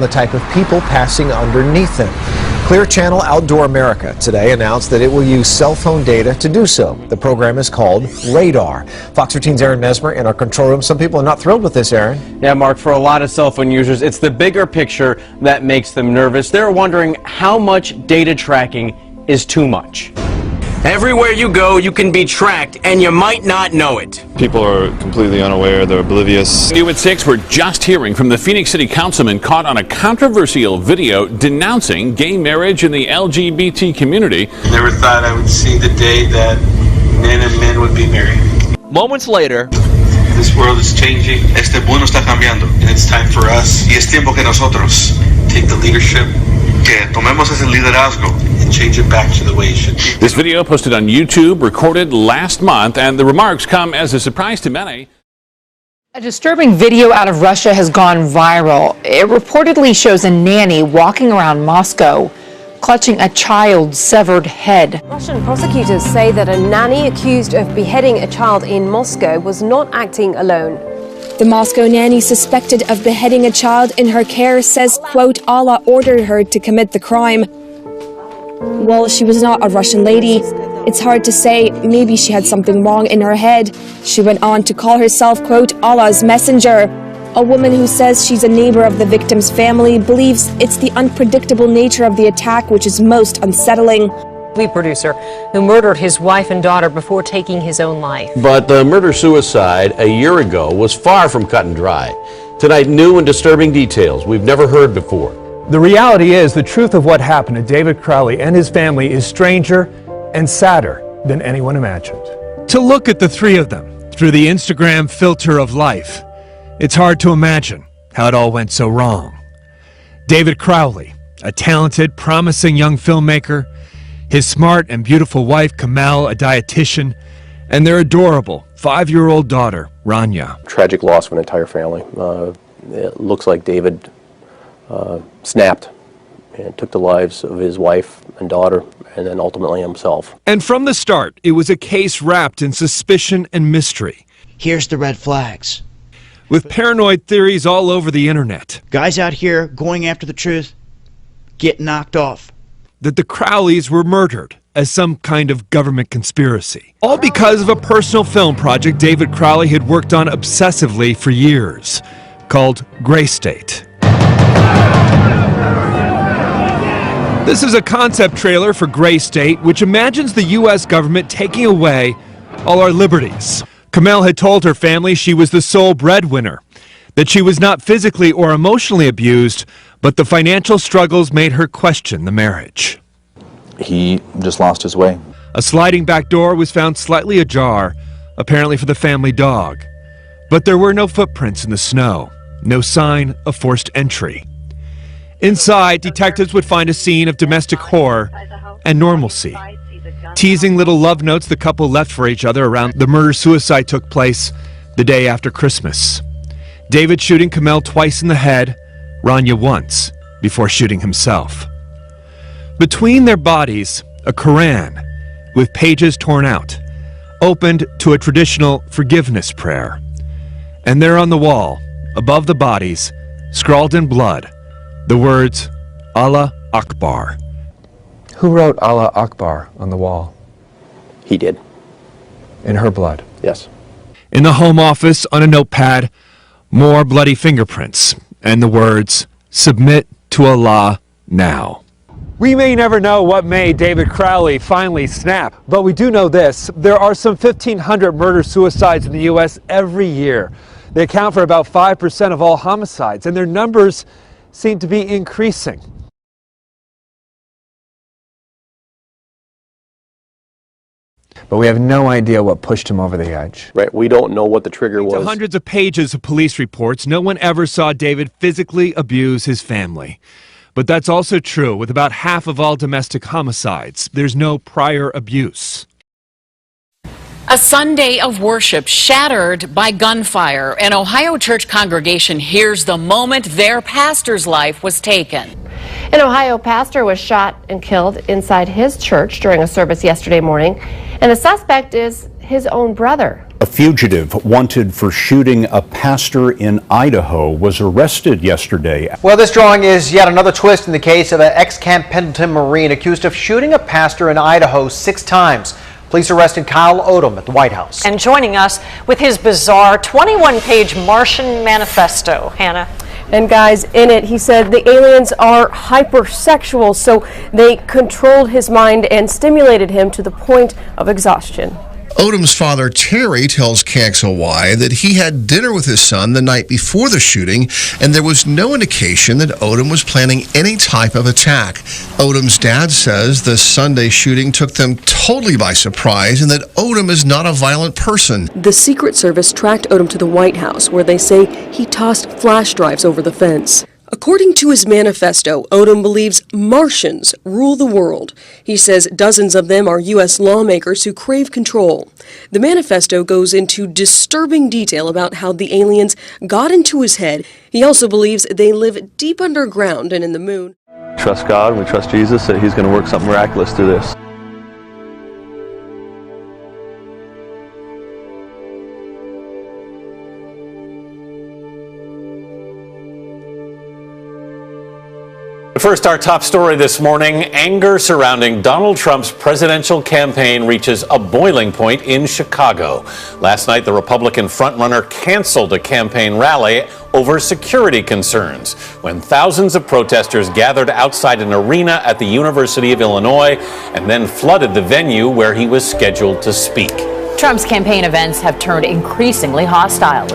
the type of people passing underneath them. Clear Channel Outdoor America today announced that it will use cell phone data to do so. The program is called Radar. Fox 13's Aaron Mesmer in our control room. Some people are not thrilled with this, Aaron. Yeah, Mark, for a lot of cell phone users, it's the bigger picture that makes them nervous. They're wondering how much data tracking is too much. Everywhere you go, you can be tracked, and you might not know it. People are completely unaware, they're oblivious. New at 6, we're just hearing from the Phoenix City Councilman caught on a controversial video denouncing gay marriage in the LGBT community. Never thought I would see the day that men and men would be married. Moments later, this world is changing. Este mundo está cambiando, and it's time for us. Y es tiempo que nosotros take the leadership, que tomemos ese liderazgo and change it back to the way it should be. This video posted on YouTube, recorded last month, and the remarks come as a surprise to many. A disturbing video out of Russia has gone viral. It reportedly shows a nanny walking around Moscow, clutching a child's severed head. Russian prosecutors say that a nanny accused of beheading a child in Moscow was not acting alone. The Moscow nanny suspected of beheading a child in her care says, quote, Allah ordered her to commit the crime. Well, she was not a Russian lady. It's hard to say. Maybe she had something wrong in her head. She went on to call herself, quote, Allah's messenger. A woman who says she's a neighbor of the victim's family believes it's the unpredictable nature of the attack which is most unsettling. The producer who murdered his wife and daughter before taking his own life. But the murder-suicide a year ago was far from cut and dry. Tonight, new and disturbing details we've never heard before. The reality is the truth of what happened to David Crowley and his family is stranger and sadder than anyone imagined. To look at the three of them through the Instagram filter of life, it's hard to imagine how it all went so wrong. David Crowley, a talented, promising young filmmaker, his smart and beautiful wife, Kamel, a dietitian, and their adorable 5-year-old daughter, Rania. Tragic loss of an entire family. It looks like David snapped and took the lives of his wife and daughter, and then ultimately himself. And from the start, it was a case wrapped in suspicion and mystery. Here's the red flags. With paranoid theories all over the internet. Guys out here going after the truth get knocked off. That the Crowleys were murdered as some kind of government conspiracy. All because of a personal film project David Crowley had worked on obsessively for years, called Gray State. This is a concept trailer for Gray State, which imagines the U.S. government taking away all our liberties. Kamel had told her family she was the sole breadwinner, that she was not physically or emotionally abused, but the financial struggles made her question the marriage. He just lost his way. A sliding back door was found slightly ajar, apparently for the family dog. But there were no footprints in the snow, no sign of forced entry. Inside, detectives would find a scene of domestic horror and normalcy. Teasing little love notes the couple left for each other around the murder-suicide took place the day after Christmas. David shooting Kamel twice in the head, Rania once, before shooting himself. Between their bodies, a Quran with pages torn out, opened to a traditional forgiveness prayer. And there on the wall, above the bodies, scrawled in blood, the words, Allah Akbar. Who wrote Allah Akbar on the wall? He did. In her blood? Yes. In the Home Office, on a notepad, more bloody fingerprints, and the words, submit to Allah now. We may never know what made David Crowley finally snap, but we do know this. There are some 1,500 murder-suicides in the U.S. every year. They account for about 5% of all homicides, and their numbers seem to be increasing. But we have no idea what pushed him over the edge. Right, we don't know what the trigger was. Hundreds of pages of police reports, no one ever saw David physically abuse his family. But that's also true with about half of all domestic homicides. There's no prior abuse. A Sunday of worship shattered by gunfire. An Ohio church congregation hears the moment their pastor's life was taken. An Ohio pastor was shot and killed inside his church during a service yesterday morning, and the suspect is his own brother. A fugitive wanted for shooting a pastor in Idaho was arrested yesterday. Well, this drawing is yet another twist in the case of an ex-Camp Pendleton Marine accused of shooting a pastor in Idaho 6 times. Police arrested Kyle Odom at the White House. And joining us with his bizarre 21-page Martian manifesto, Hannah. And guys, in it, he said the aliens are hypersexual, so they controlled his mind and stimulated him to the point of exhaustion. Odom's father, Terry, tells KXLY that he had dinner with his son the night before the shooting, and there was no indication that Odom was planning any type of attack. Odom's dad says the Sunday shooting took them totally by surprise and that Odom is not a violent person. The Secret Service tracked Odom to the White House, where they say he tossed flash drives over the fence. According to his manifesto, Odom believes Martians rule the world. He says dozens of them are U.S. lawmakers who crave control. The manifesto goes into disturbing detail about how the aliens got into his head. He also believes they live deep underground and in the moon. Trust God, we trust Jesus that He's going to work something miraculous through this. First, our top story this morning, anger surrounding Donald Trump's presidential campaign reaches a boiling point in Chicago. Last night, the Republican frontrunner canceled a campaign rally over security concerns when thousands of protesters gathered outside an arena at the University of Illinois and then flooded the venue where he was scheduled to speak. Trump's campaign events have turned increasingly hostile.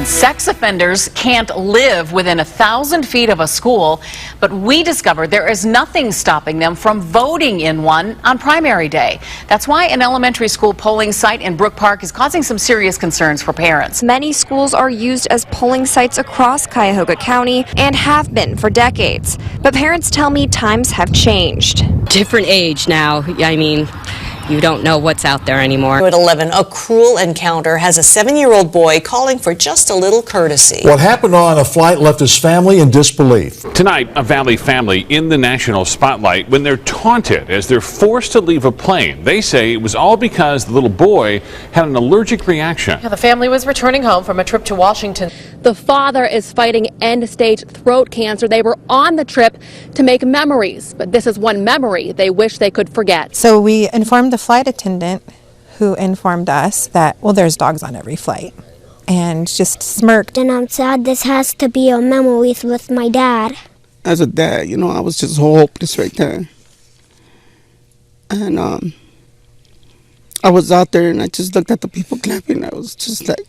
Sex offenders can't live within 1,000 feet of a school, but we discovered there is nothing stopping them from voting in one on primary day. That's why an elementary school polling site in Brook Park is causing some serious concerns for parents. Many schools are used as polling sites across Cuyahoga County and have been for decades. But parents tell me times have changed. Different age now. I mean, you don't know what's out there anymore. At 11, a cruel encounter has a 7-year-old boy calling for just a little courtesy. What happened on a flight left his family in disbelief. Tonight, a Valley family in the national spotlight when they're taunted as they're forced to leave a plane. They say it was all because the little boy had an allergic reaction. The family was returning home from a trip to Washington. The father is fighting end-stage throat cancer. They were on the trip to make memories, but this is one memory they wish they could forget. So we informed the flight attendant who informed us that, well, there's dogs on every flight, and just smirked. And I'm sad this has to be a memories with my dad. As a dad, you know, I was just hopeless right there. And I was out there and I just looked at the people clapping. I was just like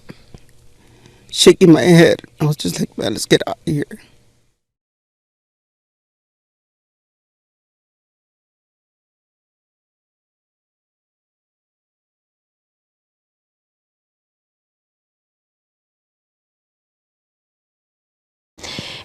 shaking my head. I was just like, man, let's get out of here.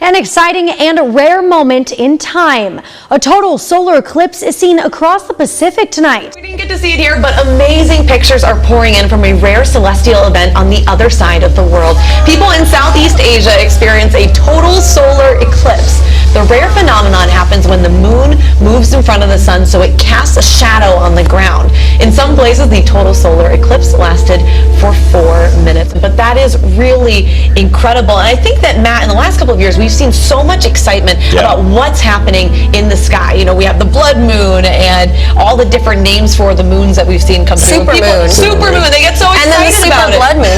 An exciting and rare moment in time. A total solar eclipse is seen across the Pacific tonight. We didn't get to see it here, but amazing pictures are pouring in from a rare celestial event on the other side of the world. People in Southeast Asia experience a total solar eclipse. The rare phenomenon happens when the moon moves in front of the sun, so it casts a shadow on the ground. In some places, the total solar eclipse lasted for 4 minutes, but that is really incredible. And I think that, Matt, in the last couple of years, we've seen so much excitement about what's happening in the sky. You know, we have the blood moon and all the different names for the moons that we've seen come through. Super moon. They get so excited and then the about super blood moon.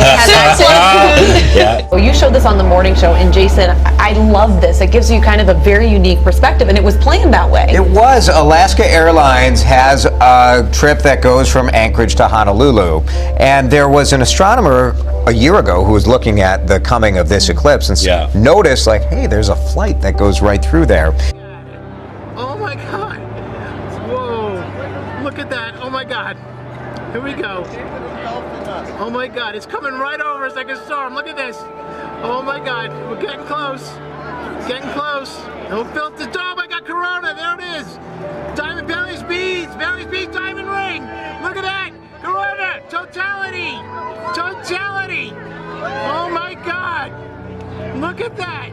Well, you showed this on the morning show, and Jason, I love this. It gives you kind of a very unique perspective, and it was planned that way. It was. Alaska Airlines has a trip that goes from Anchorage to Honolulu, and there was an astronomer a year ago who was looking at the coming of this eclipse and noticed, like, hey, there's a flight that goes right through there. Oh my God! Whoa! Look at that! Oh my God! Here we go! Oh my God! It's coming right over us like a storm. Look at this! Oh my God! We're getting close. Getting close. No filter. Oh my God! Corona! There it is. Diamond Bailey's beads. Bailey's beads. Diamond ring. Look at that! Corona! Totality! Totality! Oh my God! Look at that!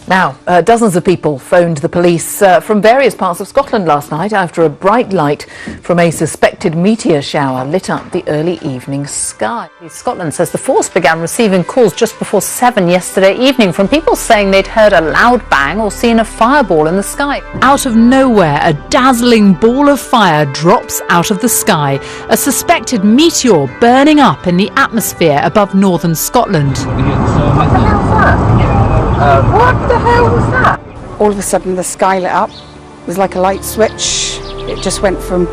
Now, dozens of people phoned the police from various parts of Scotland last night after a bright light from a suspected meteor shower lit up the early evening sky. Scotland says the force began receiving calls just before 7 yesterday evening from people saying they'd heard a loud bang or seen a fireball in the sky. Out of nowhere, a dazzling ball of fire drops out of the sky, a suspected meteor burning up in the atmosphere above northern Scotland. What the hell's that? What the hell was that? All of a sudden the sky lit up. It was like a light switch. It just went from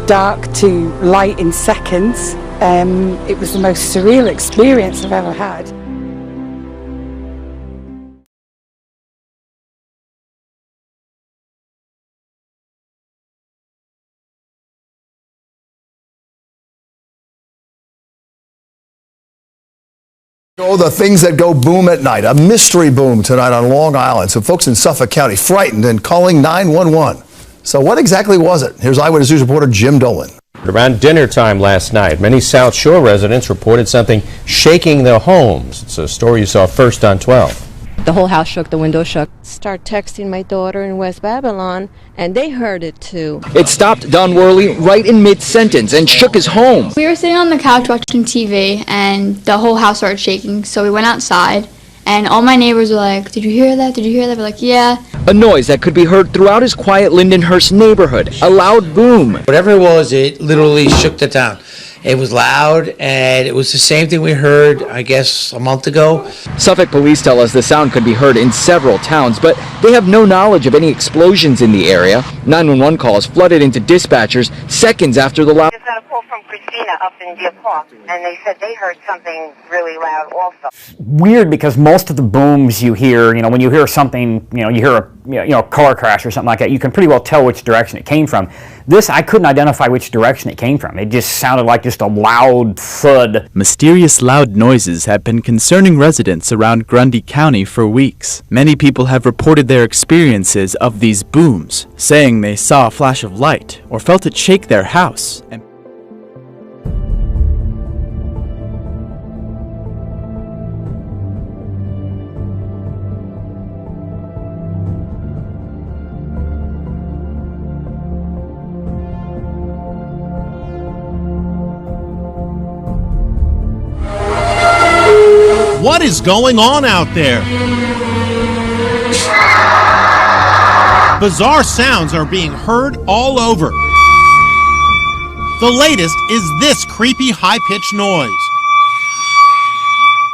dark to light in seconds. It was the most surreal experience I've ever had. Oh, the things that go boom at night. A mystery boom tonight on Long Island. Some folks in Suffolk County frightened and calling 911. So what exactly was it? Here's Eyewitness News reporter Jim Dolan. Around dinner time last night, many South Shore residents reported something shaking their homes. It's a story you saw first on 12. The whole house shook, the window shook. Start texting my daughter in West Babylon, and they heard it too. It stopped Don Worley right in mid-sentence and shook his home. We were sitting on the couch watching TV, and the whole house started shaking, so we went outside, and all my neighbors were like, "Did you hear that? Did you hear that?" We're like, "Yeah." A noise that could be heard throughout his quiet Lindenhurst neighborhood. A loud boom. Whatever it was, it literally shook the town. It was loud, and it was the same thing we heard, I guess, a month ago. Suffolk police tell us the sound could be heard in several towns, but they have no knowledge of any explosions in the area. 911 calls flooded into dispatchers seconds after the loud... I just got a call from Christina up in Deer Park, and they said they heard something really loud also. Weird, because most of the booms you hear, when you hear something, you hear a car crash or something like that, you can pretty well tell which direction it came from. This, I couldn't identify which direction it came from. It just sounded like just a loud thud. Mysterious loud noises have been concerning residents around Grundy County for weeks. Many people have reported their experiences of these booms, saying they saw a flash of light or felt it shake their house. What is going on out there? Bizarre sounds are being heard all over. The latest is this creepy high-pitched noise.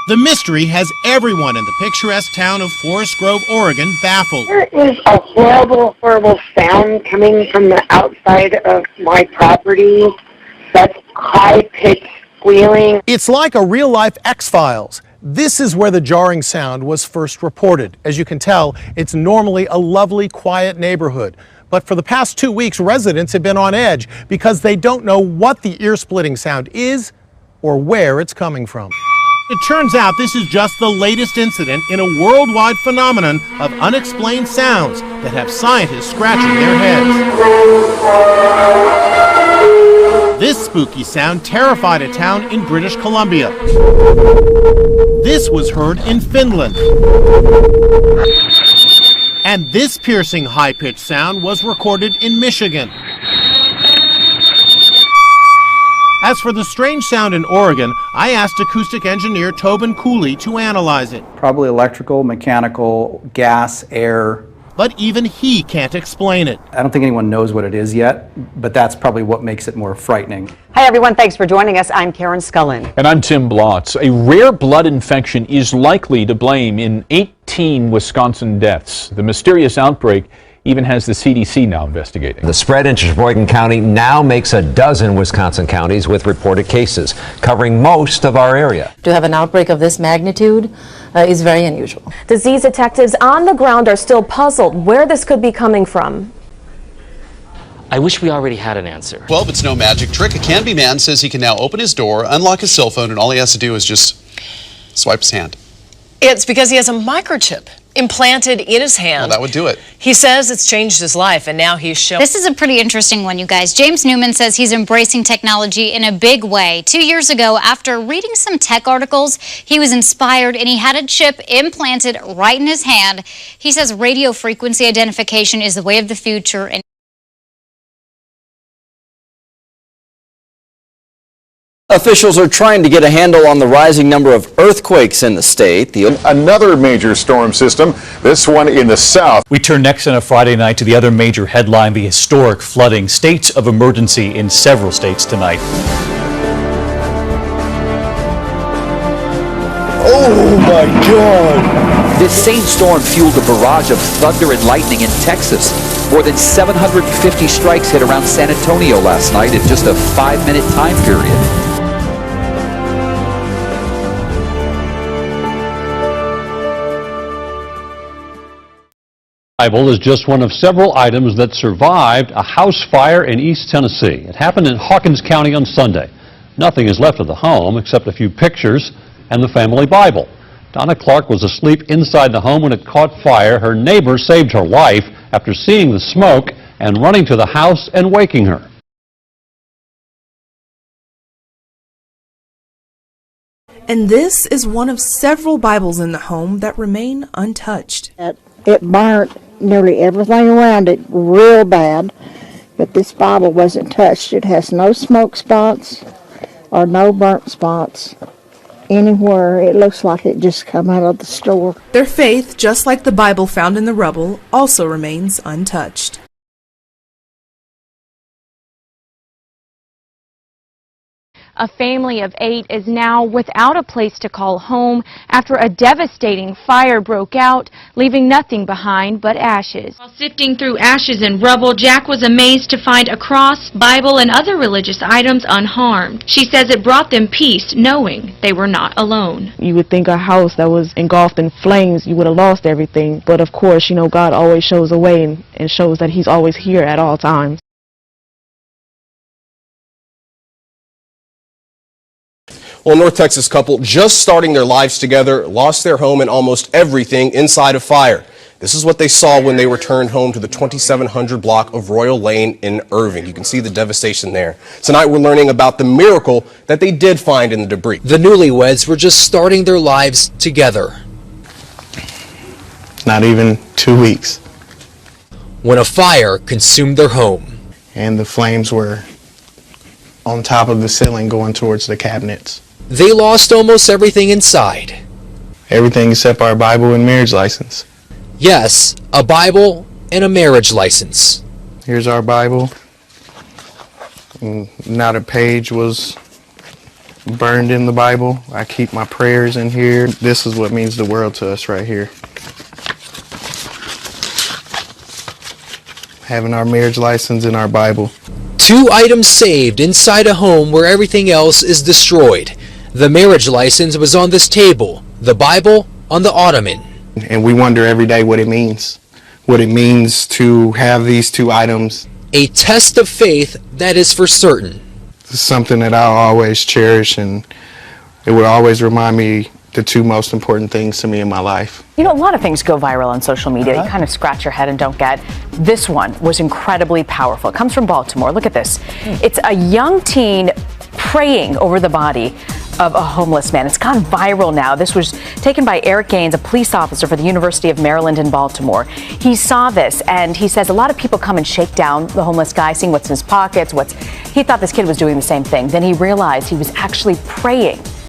The mystery has everyone in the picturesque town of Forest Grove, Oregon, baffled. There is a horrible, horrible sound coming from the outside of my property. That's high-pitched squealing. It's like a real-life X-Files. This is where the jarring sound was first reported. As you can tell, it's normally a lovely, quiet neighborhood. But for the past 2 weeks, residents have been on edge because they don't know what the ear-splitting sound is or where it's coming from. It turns out this is just the latest incident in a worldwide phenomenon of unexplained sounds that have scientists scratching their heads. This spooky sound terrified a town in British Columbia. This was heard in Finland. And this piercing high-pitched sound was recorded in Michigan. As for the strange sound in Oregon, I asked acoustic engineer Tobin Cooley to analyze it. Probably electrical, mechanical, gas, air. But even he can't explain it. I don't think anyone knows what it is yet, but that's probably what makes it more frightening. Hi everyone, thanks for joining us. I'm Karen Scullin. And I'm Tim Blotz. A rare blood infection is likely to blame in 18 Wisconsin deaths. The mysterious outbreak even has the CDC now investigating. The spread into Sheboygan County now makes a dozen Wisconsin counties with reported cases, covering most of our area. To have an outbreak of this magnitude is very unusual. Disease detectives on the ground are still puzzled where this could be coming from. I wish we already had an answer. Well, it's no magic trick. A Canby man says he can now open his door, unlock his cell phone, and all he has to do is just swipe his hand. It's because he has a microchip implanted in his hand. Well, that would do it. He says it's changed his life, and now he's shown. This is a pretty interesting one, you guys. James Newman says he's embracing technology in a big way. 2 years ago, after reading some tech articles, he was inspired and he had a chip implanted right in his hand. He says radio frequency identification is the way of the future. And officials are trying to get a handle on the rising number of earthquakes in the state. Another major storm system, this one in the south. We turn next on a Friday night to the other major headline, the historic flooding. States of emergency in several states tonight. Oh my God! This same storm fueled a barrage of thunder and lightning in Texas. More than 750 strikes hit around San Antonio last night in just a 5-minute time period. Bible is just one of several items that survived a house fire in East Tennessee. It happened in Hawkins County on Sunday. Nothing is left of the home except a few pictures and the family Bible. Donna Clark was asleep inside the home when it caught fire. Her neighbor saved her life after seeing the smoke and running to the house and waking her. And this is one of several Bibles in the home that remain untouched. It burnt nearly everything around it real bad, but this Bible wasn't touched. It has no smoke spots or no burnt spots anywhere. It looks like it just come out of the store. Their faith, just like the Bible found in the rubble, also remains untouched. A family of 8 is now without a place to call home after a devastating fire broke out, leaving nothing behind but ashes. While sifting through ashes and rubble, Jack was amazed to find a cross, Bible, and other religious items unharmed. She says it brought them peace, knowing they were not alone. You would think a house that was engulfed in flames, you would have lost everything. But of course, God always shows a way and shows that He's always here at all times. Well, a North Texas couple just starting their lives together lost their home and almost everything inside a fire. This is what they saw when they returned home to the 2700 block of Royal Lane in Irving. You can see the devastation there. Tonight we're learning about the miracle that they did find in the debris. The newlyweds were just starting their lives together. Not even 2 weeks. When a fire consumed their home. And the flames were on top of the ceiling going towards the cabinets. They lost almost everything inside. Everything except our Bible and marriage license. Yes, a Bible and a marriage license. Here's our Bible. Not a page was burned in the Bible. I keep my prayers in here. This is what means the world to us right here. Having our marriage license and our Bible. 2 items saved inside a home where everything else is destroyed. The marriage license was on this table, the Bible on the ottoman. And we wonder every day what it means to have these 2 items. A test of faith that is for certain. It's something that I'll always cherish, and it would always remind me the 2 most important things to me in my life. A lot of things go viral on social media. You kind of scratch your head and don't get. This one was incredibly powerful. It comes from Baltimore. Look at this. It's a young teen praying over the body of a homeless man. It's gone viral now. This was taken by Eric Gaines, a police officer for the University of Maryland in Baltimore. He saw this and he says a lot of people come and shake down the homeless guy, seeing what's in his pockets, he thought this kid was doing the same thing. Then he realized he was actually praying